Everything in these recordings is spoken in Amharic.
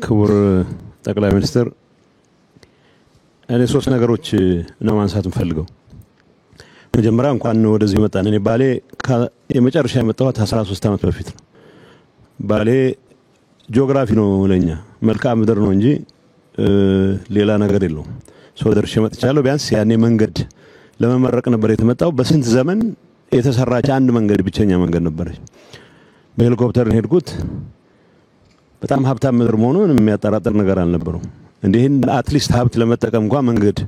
ክቡር ጠቅላይ ሚኒስትር እኔ ሶስት ነገሮች ነው ማንሳት እንፈልገው። መጀመሪያ እንኳን ወደዚህ መጣን። እኔ ባሌ የመጨረሻ የመጣሁት 13 ዓመት በፊት ነው። ባሌ ጂኦግራፊ ነው ለኛ መልክዓ ምድር ነው እንጂ ሌላ ነገር የለውም። ሰው ደርሼ መጥቻለሁ። ቢያንስ ያኔ መንገድ ለመመረቅ ነበር የተመጣው። በስንት ዘመን የተሰራች አንድ መንገድ ብቸኛ መንገድ ነበረች። በሄሊኮፕተር ሄድኩት። በጣም ሀብታም ምድር መሆኑን የሚያጠራጥር ነገር አልነበረው። እንዴን አትሊስት ሀብት ለመጠቀም እንኳን መንገድ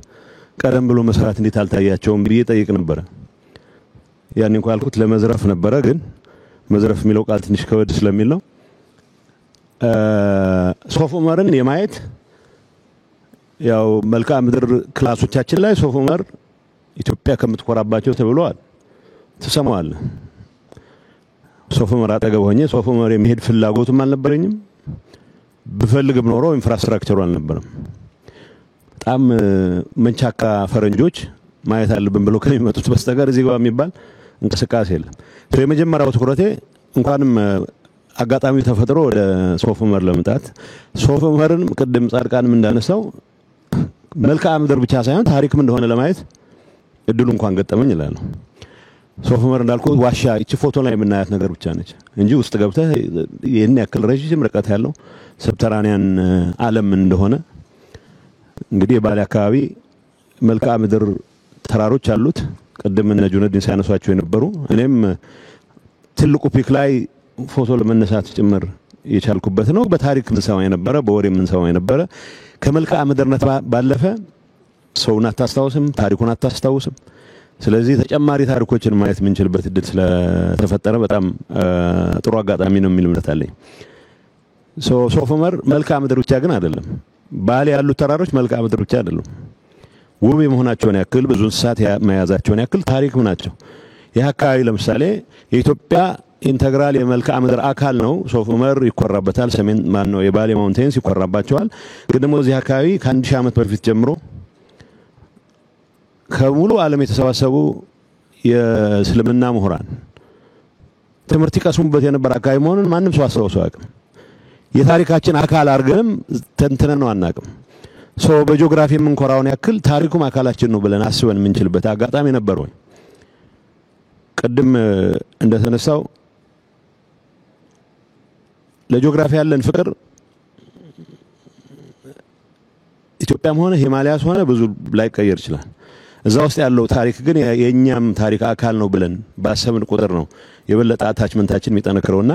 ቀደም ብሎ መስራት እንዴት አልታያቸውም ብዬ ጠይቅ ነበር። ያኔ እንኳን አልኩት ለመዝረፍ ነበር፣ ግን መዝረፍ የሚለው ቃል ትንሽ ከወድ ስለሚል ነው። ሶፍ ዑመርን የማየት ያው መልክዓ ምድር ክላሶቻችን ላይ ሶፍ ዑመር ኢትዮጵያ ከምትኮራባቸው ተብሏል። ተሰማዋል። ሶፍ ዑመር አጠገብ ሆኜ ሶፍ ዑመር የሚሄድ ፍላጎትም አልነበረኝም። ብፈልግም ኖሮ ኢንፍራስትራክቸሩ አልነበረም። በጣም መንቻካ ፈረንጆች ማየት አለብን ብሎ ከሚመጡት በስተቀር እዚህ ጋር የሚባል እንቅስቃሴ የለም። የመጀመሪያው ትኩረቴ እንኳንም አጋጣሚ ተፈጥሮ ወደ ሶፍ ዑመር ለመምጣት ሶፍ ዑመርን ቅድም ጻድቃንም እንዳነሳው መልክዓ ምድር ብቻ ሳይሆን ታሪክም እንደሆነ ለማየት እድሉ እንኳን ገጠመኝ ይላል። ሶፍ ዑመር እንዳልኩት ዋሻ እቺ ፎቶ ላይ የምናያት ነገር ብቻ ነች እንጂ ውስጥ ገብተህ ይሄን ያክል ረጅም ርቀት ያለው ሰብተራኒያን ዓለም እንደሆነ እንግዲህ ባሌ አካባቢ መልክዓ ምድር ተራሮች አሉት። ቀደም እነ ጁነዲን ሲያነሷቸው የነበሩ እኔም ትልቁ ፒክ ላይ ፎቶ ለመነሳት ጭምር የቻልኩበት ነው። በታሪክ ምንሰማ የነበረ በወሬ ምንሰማ የነበረ ከመልክዓ ምድርነት ባለፈ ሰውን አታስታውስም፣ ታሪኩን አታስታውስም። ስለዚህ ተጨማሪ ታሪኮችን ማየት ምንችልበት እድል ስለተፈጠረ በጣም ጥሩ አጋጣሚ ነው የሚል እምነት አለኝ። ሶፍ ዑመር መልክዓ ምድር ብቻ ግን አይደለም። ባሌ ያሉት ተራሮች መልክዓ ምድር ብቻ አይደሉም። ውብ የመሆናቸውን ያክል ብዙ እንስሳት መያዛቸውን ያክል ታሪክም ናቸው። ይህ አካባቢ ለምሳሌ የኢትዮጵያ ኢንተግራል የመልክዓ ምድር አካል ነው። ሶፍ ዑመር ይኮራበታል። ሰሜን ማን ነው የባሌ ማውንቴንስ ይኮራባቸዋል። ግን ደግሞ እዚህ አካባቢ ከ1000 ዓመት በፊት ጀምሮ ከሙሉ ዓለም የተሰባሰቡ የእስልምና ምሁራን ትምህርት ይቀስሙበት የነበረ አካባቢ መሆኑን ማንም ሰው አስታውሶ አያውቅም። የታሪካችን አካል አድርገንም ተንትነን ነው አናውቅም። በጂኦግራፊ የምንኮራውን ያክል ታሪኩም አካላችን ነው ብለን አስበን የምንችልበት አጋጣሚ ነበር ወይ? ቅድም እንደተነሳው ለጂኦግራፊ ያለን ፍቅር ኢትዮጵያም ሆነ ሂማላያስ ሆነ ብዙ ላይቀየር ይችላል። እዛ ውስጥ ያለው ታሪክ ግን የኛም ታሪክ አካል ነው ብለን ባሰብን ቁጥር ነው የበለጠ አታችመንታችን የሚጠነክረውና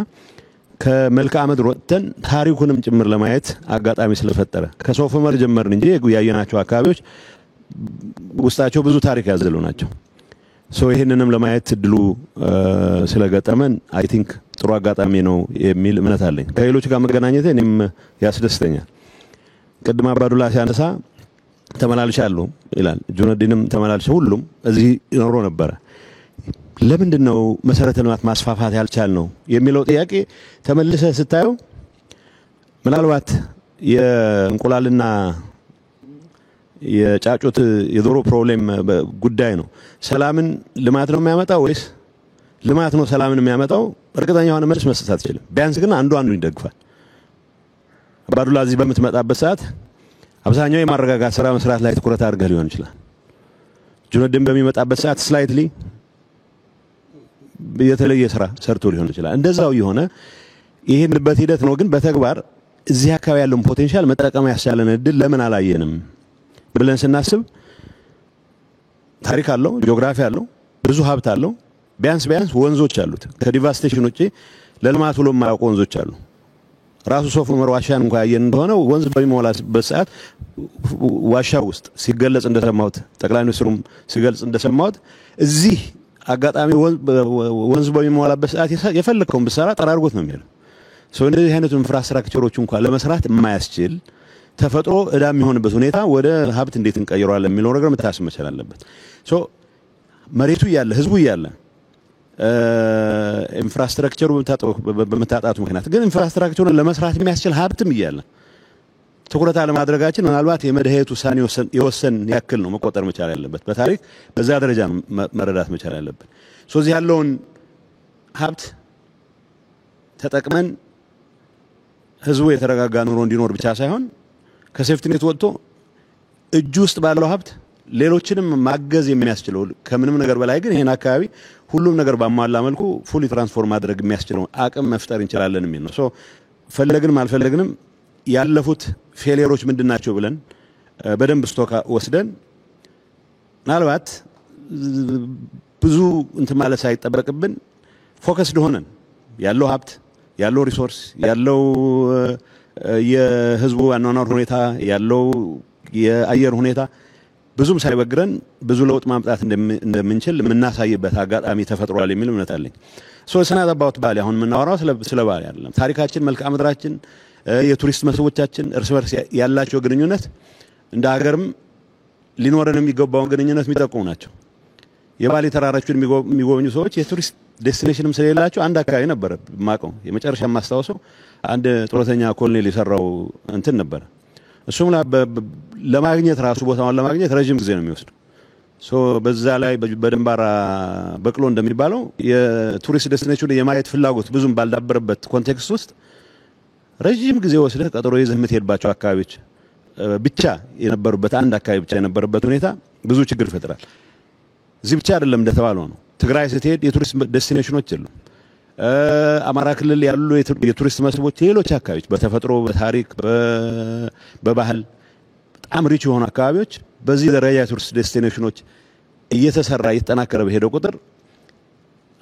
ከመልክዓ ምድር ወጥተን ታሪኩንም ጭምር ለማየት አጋጣሚ ስለፈጠረ ከሶፍ ዑመር ጀመርን እንጂ ያየናቸው አካባቢዎች ውስጣቸው ብዙ ታሪክ ያዘሉ ናቸው። ይሄንንም ለማየት እድሉ ስለገጠመን አይ ቲንክ ጥሩ አጋጣሚ ነው የሚል እምነት አለኝ። ከሌሎች ጋር መገናኘት እኔም ያስደስተኛል። ቅድም አባዱላ ሲያነሳ ተመላልሻለሁ ይላል። ጁነዲንም ተመላልሽ ሁሉም እዚህ ይኖሩ ነበር። ለምንድን ነው መሰረተ ልማት ማስፋፋት ያልቻል ነው የሚለው ጥያቄ ተመልሰ ስታየው ምናልባት የእንቁላልና የጫጩት የዶሮ ፕሮብሌም ጉዳይ ነው። ሰላምን ልማት ነው የሚያመጣው ወይስ ልማት ነው ሰላምን የሚያመጣው? እርግጠኛ የሆነ መልስ መስጠት አትችልም። ቢያንስ ግን አንዱ ይደግፋል። አባዱላ እዚህ በምትመጣበት ሰዓት አብዛኛው የማረጋጋት ስራ መስራት ላይ ትኩረት አድርገህ ሊሆን ይችላል። ጁነዲን በሚመጣበት ሰዓት ስላይትሊ የተለየ ስራ ሰርቶ ሊሆን ይችላል። እንደዛው የሆነ ይሄንበት ሂደት ነው። ግን በተግባር እዚህ አካባቢ ያለውን ፖቴንሻል መጠቀም ያስቻለን እድል ለምን አላየንም ብለን ስናስብ ታሪክ አለው፣ ጂኦግራፊ አለው፣ ብዙ ሀብት አለው። ቢያንስ ወንዞች አሉት። ከዲቫስቴሽን ውጪ ለልማት ብሎ የማያውቁ ወንዞች አሉ። ራሱ ሶፍ ዑመር ዋሻን እንኳን ያየን እንደሆነ ወንዝ በሚሞላበት ሰዓት ዋሻ ውስጥ ሲገለጽ እንደሰማሁት ጠቅላይ ሚኒስትሩም ሲገልጽ እንደሰማሁት እዚህ አጋጣሚ ወንዝ በሚሞላበት ሰዓት የፈለከውን ብሰራ ጠራርጎት ነው የሚለው። እንደዚህ አይነት ኢንፍራስትራክቸሮች እንኳን ለመስራት የማያስችል ተፈጥሮ እዳ የሚሆንበት ሁኔታ ወደ ሀብት እንዴት እንቀይረዋለን የሚለው ነገር መታሰብ መቻል አለበት። መሬቱ ያለ ህዝቡ ያለ ኢንፍራስትራክቸሩ በመታጣቱ ምክንያት ግን ኢንፍራስትራክቸሩን ለመስራት የሚያስችል ሀብትም ይያለ ትኩረት አለማድረጋችን ምናልባት የመድኃኒት ውሳኔ የወሰን ያክል ነው መቆጠር መቻል ያለበት። በታሪክ በዛ ደረጃ መረዳት መቻል ያለበት። እዚህ ያለውን ሀብት ተጠቅመን ህዝቡ የተረጋጋ ኑሮ እንዲኖር ብቻ ሳይሆን ከሴፍቲኔት ወጥቶ እጁ ውስጥ ባለው ሀብት ሌሎችንም ማገዝ የሚያስችለው ከምንም ነገር በላይ ግን ይሄን አካባቢ ሁሉም ነገር ባማላ መልኩ ፉሊ ትራንስፎርም ማድረግ የሚያስችለው አቅም መፍጠር እንችላለን የሚል ነው። ሶ ፈለግንም አልፈለግንም ያለፉት ፌሊየሮች ምንድናቸው ብለን በደንብ ስቶክ ወስደን ምናልባት ብዙ እንት ማለት ሳይጠበቅብን ፎከስድ ሆነን ያለው ሀብት ያለው ሪሶርስ ያለው የህዝቡ አኗኗር ሁኔታ ያለው የአየር ሁኔታ ብዙም ሳይበግረን ብዙ ለውጥ ማምጣት እንደምንችል ምናሳይበት አጋጣሚ ተፈጥሯል የሚል እምነት አለኝ። ሶ ስናት አባውት ባሌ አሁን ምናወራው ስለ ባሌ አይደለም። ታሪካችን፣ መልክዓ ምድራችን፣ የቱሪስት መስህቦቻችን እርስ በርስ ያላቸው ግንኙነት እንደ ሀገርም ሊኖረን የሚገባውን ግንኙነት የሚጠቁሙ ናቸው። የባሌ ተራራዎችን የሚጎበኙ ሰዎች የቱሪስት ዴስቲኔሽንም ስለሌላቸው አንድ አካባቢ ነበር ማቀው የመጨረሻ ማስተዋወሰው አንድ ጡረተኛ ኮሎኔል የሰራው እንትን ነበር። እሱም ለማግኘት ራሱ ቦታውን ለማግኘት ረጅም ጊዜ ነው የሚወስደው። ሶ በዛ ላይ በደንባራ በቅሎ እንደሚባለው የቱሪስት ዴስቲኔሽን የማየት ፍላጎት ብዙም ባልዳበረበት ኮንቴክስት ውስጥ ረጅም ጊዜ ወስደህ ቀጠሮ ይዘህ የምትሄድባቸው አካባቢዎች ብቻ የነበሩበት አንድ አካባቢ ብቻ የነበረበት ሁኔታ ብዙ ችግር ይፈጥራል። እዚህ ብቻ አይደለም እንደተባለው ነው። ትግራይ ስትሄድ የቱሪስት ዴስቲኔሽኖች የሉም። አማራ ክልል ያሉ የቱሪስት መስህቦች ሌሎች አካባቢዎች በተፈጥሮ በታሪክ በባህል በጣም ሪች የሆኑ አካባቢዎች በዚህ ደረጃ የቱሪስት ዴስቲኔሽኖች እየተሰራ እየተጠናከረ በሄደው ቁጥር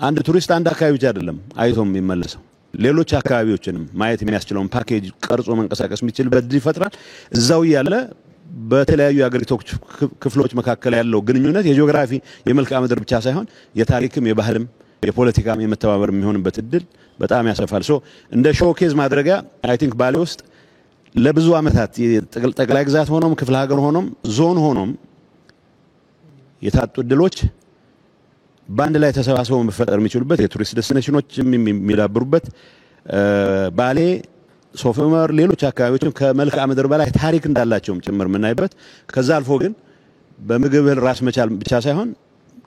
አንድ ቱሪስት አንድ አካባቢ ብቻ አይደለም አይቶም የሚመለሰው ሌሎች አካባቢዎችንም ማየት የሚያስችለውን ፓኬጅ ቀርጾ መንቀሳቀስ የሚችልበት ይፈጥራል። እዛው ያለ በተለያዩ የአገሪቱ ክፍሎች መካከል ያለው ግንኙነት የጂኦግራፊ የመልክዓ ምድር ብቻ ሳይሆን የታሪክም የባህልም የፖለቲካም የመተባበር የሚሆንበት እድል በጣም ያሰፋል። ሶ እንደ ሾኬዝ ማድረጊያ አይ ቲንክ ባሌ ውስጥ ለብዙ አመታት ጠቅላይ ግዛት ሆኖም ክፍለ ሀገር ሆኖም ዞን ሆኖም የታጡ እድሎች ባንድ ላይ ተሰባስበው መፈጠር የሚችሉበት የቱሪስት ዴስቲኔሽኖች የሚዳብሩበት ባሌ ሶፍ ዑመር ሌሎች አካባቢዎችም ከመልክዓ ምድር በላይ ታሪክ እንዳላቸውም ጭምር የምናይበት ከዛ አልፎ ግን በምግብ ራስ መቻል ብቻ ሳይሆን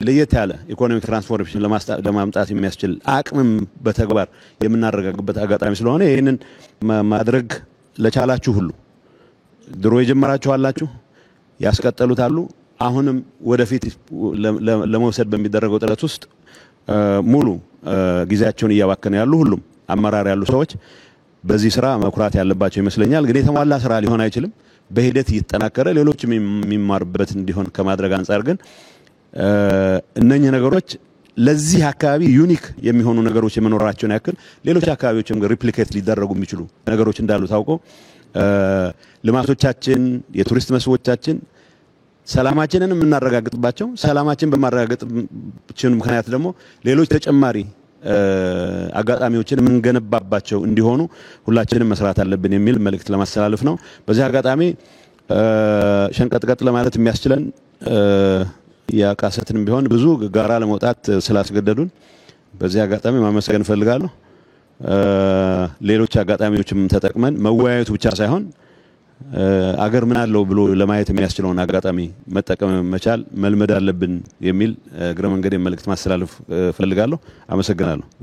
ለየት ያለ ኢኮኖሚክ ትራንስፎርሜሽን ለማምጣት የሚያስችል አቅምም በተግባር የምናረጋግበት አጋጣሚ ስለሆነ ይሄንን ማድረግ ለቻላችሁ ሁሉ ድሮ የጀመራችሁ አላችሁ ያስቀጠሉት አሉ አሁንም ወደፊት ለመውሰድ በሚደረገው ጥረት ውስጥ ሙሉ ጊዜያቸውን እያባከኑ ያሉ ሁሉም አመራር ያሉ ሰዎች በዚህ ስራ መኩራት ያለባቸው ይመስለኛል። ግን የተሟላ ስራ ሊሆን አይችልም። በሂደት እየተጠናከረ ሌሎችም የሚማሩበት እንዲሆን ከማድረግ አንፃር ግን እነኚህ ነገሮች ለዚህ አካባቢ ዩኒክ የሚሆኑ ነገሮች የመኖራቸውን ያክል ሌሎች አካባቢዎችም ሪፕሊኬት ሊደረጉ የሚችሉ ነገሮች እንዳሉ ታውቆ ልማቶቻችን የቱሪስት መስህቦቻችን ሰላማችንን የምናረጋግጥባቸው ሰላማችን በማረጋገጥችን ምክንያት ደግሞ ሌሎች ተጨማሪ አጋጣሚዎችን የምንገነባባቸው እንዲሆኑ ሁላችንም መስራት አለብን የሚል መልእክት ለማስተላለፍ ነው። በዚህ አጋጣሚ ሸንቀጥቀጥ ለማለት የሚያስችለን ያቃሰትንም ቢሆን ብዙ ጋራ ለመውጣት ስላስገደዱን በዚህ አጋጣሚ ማመስገን ፈልጋለሁ። ሌሎች አጋጣሚዎችም ተጠቅመን መወያየቱ ብቻ ሳይሆን አገር ምን አለው ብሎ ለማየት የሚያስችለውን አጋጣሚ መጠቀም መቻል መልመድ አለብን የሚል እግረ መንገድ መልእክት ማስተላለፍ ፈልጋለሁ። አመሰግናለሁ።